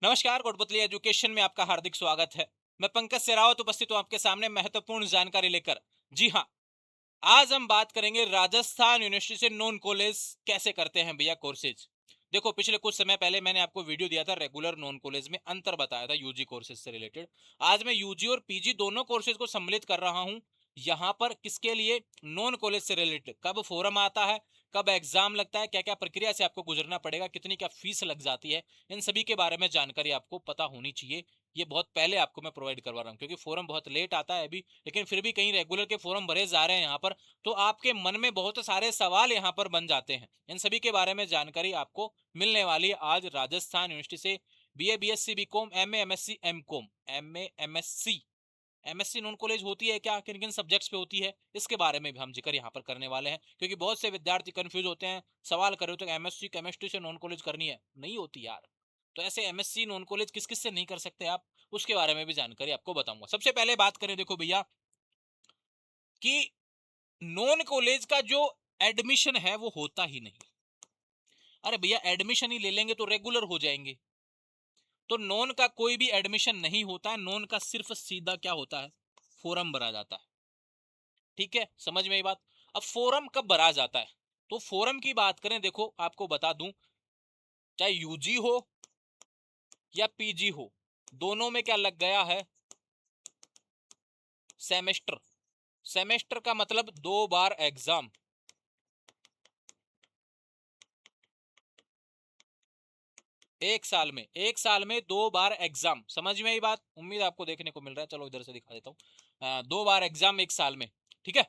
नमस्कार, कोटपुतली एजुकेशन में आपका हार्दिक स्वागत है। मैं पंकज सेरावत उपस्थित हूं आपके सामने महत्वपूर्ण जानकारी लेकर। जी हाँ, आज हम बात करेंगे राजस्थान यूनिवर्सिटी से नॉन कॉलेज कैसे करते हैं भैया कोर्सेज। देखो, पिछले कुछ समय पहले मैंने आपको वीडियो दिया था, रेगुलर नॉन कॉलेज में अंतर बताया था यूजी कोर्सेज से रिलेटेड। आज मैं यूजी और पीजी दोनों कोर्सेज को सम्मिलित कर रहा हूं यहाँ पर। किसके लिए? नॉन कॉलेज से रिलेटेड। कब फॉरम आता है, कब एग्जाम लगता है, क्या क्या प्रक्रिया से आपको गुजरना पड़ेगा, कितनी क्या फीस लग जाती है, इन सभी के बारे में जानकारी आपको पता होनी चाहिए। ये बहुत पहले आपको मैं प्रोवाइड करवा रहा हूँ, क्योंकि फॉरम बहुत लेट आता है अभी, लेकिन फिर भी कहीं रेगुलर के फॉरम भरे जा रहे हैं यहाँ पर, तो आपके मन में बहुत सारे सवाल यहाँ पर बन जाते हैं। इन सभी के बारे में जानकारी आपको मिलने वाली है आज राजस्थान यूनिवर्सिटी से। BA, BSc, BCom, MA, MSc, MCom, MA, MSc, MSc non college होती है क्या, किन किन सब्जेक्ट्स पे होती है, इसके बारे में भी हम जिक्र यहाँ पर करने वाले हैं। क्योंकि बहुत से विद्यार्थी कंफ्यूज होते हैं, सवाल कर रहे होते हैं एमएससी केमिस्ट्री से नॉन कॉलेज करनी है, नहीं होती यार। तो ऐसे एमएससी नॉन कॉलेज किस किस से नहीं कर सकते आप, उसके बारे में भी जानकारी आपको बताऊंगा। सबसे पहले बात करें, देखो भैया, कि नॉन कॉलेज का जो एडमिशन है वो होता ही नहीं। अरे भैया, एडमिशन ही ले लेंगे तो रेगुलर हो जाएंगे। तो नॉन का कोई भी एडमिशन नहीं होता है। नॉन का सिर्फ सीधा क्या होता है, फॉर्म भरा जाता है। ठीक है, समझ में आई बात। अब फोरम कब भरा जाता है, तो फोरम की बात करें, देखो आपको बता दूं, चाहे यूजी हो या पीजी हो, दोनों में क्या लग गया है, सेमेस्टर। सेमेस्टर का मतलब 2 बार एग्जाम। एक साल में 2 बार एग्जाम। समझ में आई बात? उम्मीद आपको देखने को मिल रहा है। चलो इधर से दिखा देता हूं। 2 बार एग्जाम एक साल में। ठीक है।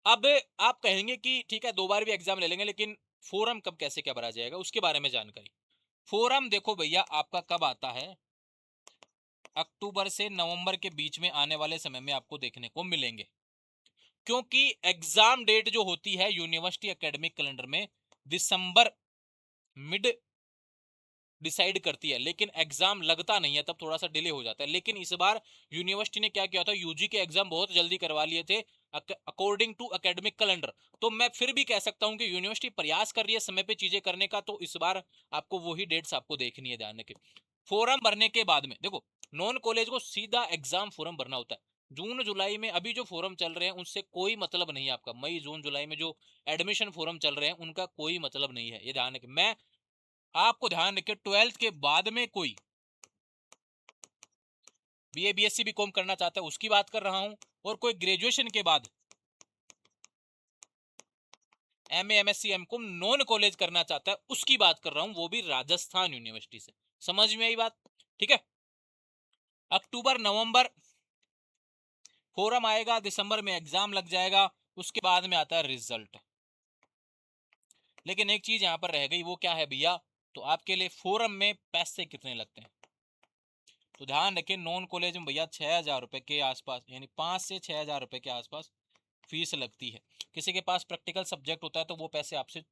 अब आप कहेंगे कि ठीक है, 2 बार भी एग्जाम ले लेंगे, लेकिन फोरम कब कैसे क्या भरा जाएगा, उसके बारे में जानकारी। फोरम देखो भैया, आपका कब आता है, अक्टूबर से नवंबर के बीच में आने वाले समय में आपको देखने को मिलेंगे। क्योंकि एग्जाम डेट जो होती है यूनिवर्सिटी एकेडमिक कैलेंडर में, दिसंबर मिड डिसाइड करती है, लेकिन एग्जाम लगता नहीं है, तब थोड़ा सा डिले हो जाता है। लेकिन इस बार यूनिवर्सिटी ने क्या किया था, यूजी के एग्जाम बहुत जल्दी करवा लिए थे अकॉर्डिंग टू एकेडमिक कैलेंडर। तो मैं फिर भी कह सकता हूं कि यूनिवर्सिटी प्रयास कर रही है समय पे चीजें करने का। तो इस बार आपको वही डेट्स आपको देखनी है, ध्यान रखिए। फॉरम भरने के बाद में देखो, नॉन कॉलेज को सीधा एग्जाम फॉरम भरना होता है। जून जुलाई में अभी जो फॉरम चल रहे हैं उनसे कोई मतलब नहीं है आपका। मई जून जुलाई में जो एडमिशन फॉरम चल रहे हैं उनका कोई मतलब नहीं है, ये ध्यान रखिए। मैं आपको ध्यान रखिए, 12th के बाद में कोई बीए, बीएससी, बीकॉम करना चाहता है उसकी बात कर रहा हूं, और कोई ग्रेजुएशन के बाद MA, MSc, MCom non college करना चाहता है उसकी बात कर रहा हूं, वो भी राजस्थान यूनिवर्सिटी से। समझ में आई बात? ठीक है। अक्टूबर नवंबर फोरम आएगा, दिसंबर में एग्जाम लग जाएगा, उसके बाद में आता है रिजल्ट। लेकिन एक चीज यहां पर रह गई, वो क्या है भैया, तो आपके लिए फोरम में पैसे कितने लगते हैं। तो ध्यान रखें, नॉन कॉलेज में भैया 6,000 रुपए के आसपास, यानी 5 से 6,000 रुपए के आसपास फीस लगती है। किसी के पास प्रैक्टिकल सब्जेक्ट होता है तो वो पैसे आपसे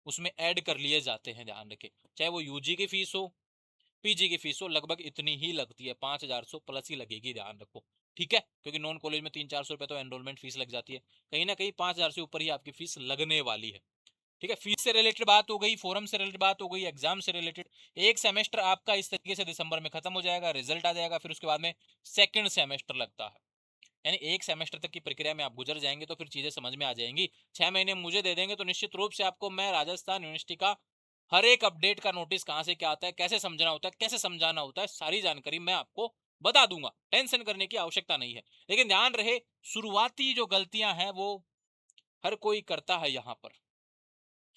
उसमें ऐड कर लिए जाते हैं, ध्यान रखें। चाहे वो यूजी की फीस हो, पीजी की फीस हो, लगभग इतनी ही लगती है, 5,000 प्लस ही लगेगी, ध्यान रखो। ठीक है, क्योंकि नॉन कॉलेज में 300-400 रुपए तो एनरोलमेंट फीस लग जाती है। कहीं ना कहीं 5,000 से ऊपर ही आपकी फीस लगने वाली है। ठीक है, फीस से रिलेटेड बात हो गई, फोरम से रिलेटेड बात हो गई, एग्जाम से रिलेटेड। एक सेमेस्टर आपका इस तरीके से दिसंबर में खत्म हो जाएगा, रिजल्ट आ जाएगा, फिर उसके बाद में सेकंड सेमेस्टर लगता है। यानी एक सेमेस्टर तक की प्रक्रिया में आप गुजर जाएंगे तो फिर चीजें समझ में आ जाएंगी। 6 महीने मुझे दे देंगे तो निश्चित रूप से आपको मैं राजस्थान यूनिवर्सिटी का हर एक अपडेट का नोटिस कहां से क्या आता है, कैसे समझना होता है, कैसे समझाना होता है, सारी जानकारी मैं आपको बता दूंगा। टेंशन करने की आवश्यकता नहीं है। लेकिन ध्यान रहे, शुरुआती जो गलतियां हैं वो हर कोई करता है यहाँ पर।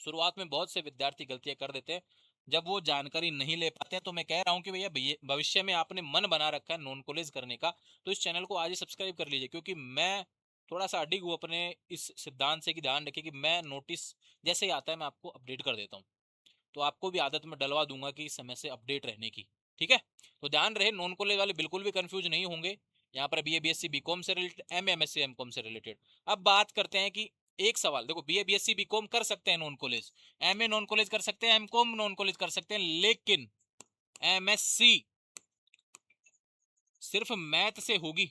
शुरुआत में बहुत से विद्यार्थी गलतियां कर देते हैं जब वो जानकारी नहीं ले पाते हैं। तो मैं कह रहा हूं कि भैया भविष्य में आपने मन बना रखा है नॉन कॉलेज करने का, तो इस चैनल को आज ही सब्सक्राइब कर लीजिए। क्योंकि मैं थोड़ा सा अडिग हूँ अपने इस सिद्धांत से कि ध्यान रखिए कि मैं नोटिस जैसे ही आता है मैं आपको अपडेट कर देता हूँ। तो आपको भी आदत में डलवा दूंगा कि समय से अपडेट रहने की। ठीक है, तो ध्यान रहे, नॉन कॉलेज वाले बिल्कुल भी कंफ्यूज नहीं होंगे। यहाँ पर बीए, बीएससी, बीकॉम से रिलेटेड, एम एमएससी, एमकॉम से रिलेटेड। अब बात करते हैं कि एक सवाल देखो, बीए, बीएससी, बीकॉम कर सकते हैं non college, MA non college कर सकते हैं, एमकॉम नॉन कॉलेज कर सकते हैं, लेकिन एमएससी सिर्फ मैथ से होगी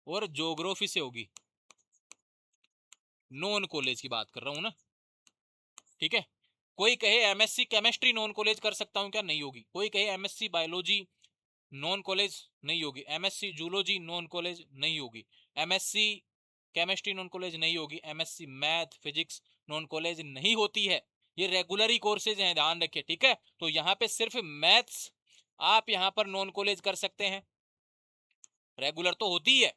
और ज्योग्राफी से होगी। नॉन कॉलेज की बात कर रहा हूं ना। ठीक है, कोई कहे एमएससी केमिस्ट्री नॉन कॉलेज कर सकता हूं क्या? नहीं होगी। कोई कहे एमएससी बायोलॉजी नॉन कॉलेज, नहीं होगी। एमएससी जूलॉजी नॉन कॉलेज, नहीं होगी। एमएससी केमिस्ट्री नॉन कॉलेज, नहीं होगी। MSc math physics non college नहीं होती है। ये रेगुलर ही कोर्सेज हैं, ध्यान रखिए, ठीक है। तो यहाँ पे सिर्फ मैथ्स आप यहाँ पर नॉन कॉलेज कर सकते हैं, रेगुलर तो होती है,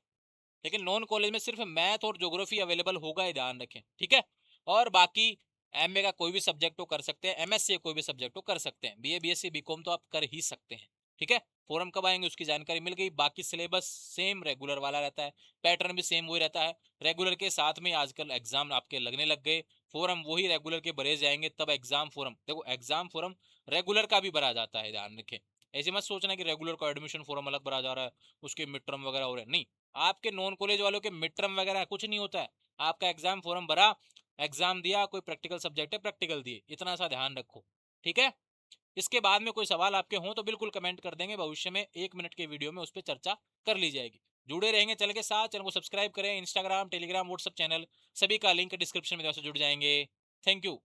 लेकिन नॉन कॉलेज में सिर्फ मैथ और ज्योग्राफी अवेलेबल होगा, ये ध्यान रखें, ठीक है। और बाकी एमए का कोई भी सब्जेक्ट हो कर सकते हैं, एमएससी कोई भी सब्जेक्ट हो कर सकते हैं, बीए बीएससी बीकॉम तो आप कर ही सकते हैं, ठीक है। फोरम कब आएंगे उसकी जानकारी मिल गई। बाकी सिलेबस सेम रेगुलर वाला रहता है, पैटर्न भी सेम वही रहता है। रेगुलर के साथ में आजकल एग्जाम आपके लगने लग गए, फोरम वही रेगुलर के भरे जाएंगे, तब एग्जाम फोरम, देखो एग्जाम फोरम रेगुलर का भी भरा जाता है, ध्यान रखें। ऐसे मत सोचना कि रेगुलर का एडमिशन फोरम अलग भरा जा रहा है, उसके मिड टर्म वगैरह हो रहे हैं, नहीं। आपके नॉन कॉलेज वालों के मिड टर्म वगैरह कुछ नहीं होता है। आपका एग्जाम फॉर्म भरा, एग्जाम दिया, कोई प्रैक्टिकल सब्जेक्ट है प्रैक्टिकल दिए, इतना सा ध्यान रखो, ठीक है। इसके बाद में कोई सवाल आपके हों तो बिल्कुल कमेंट कर देंगे, भविष्य में 1 मिनट के वीडियो में उस पर चर्चा कर ली जाएगी। जुड़े रहेंगे चैनल के साथ, चैनल को सब्सक्राइब करें। इंस्टाग्राम टेलीग्राम व्हाट्सएप चैनल सभी का लिंक डिस्क्रिप्शन में जुड़ जाएंगे। Thank you.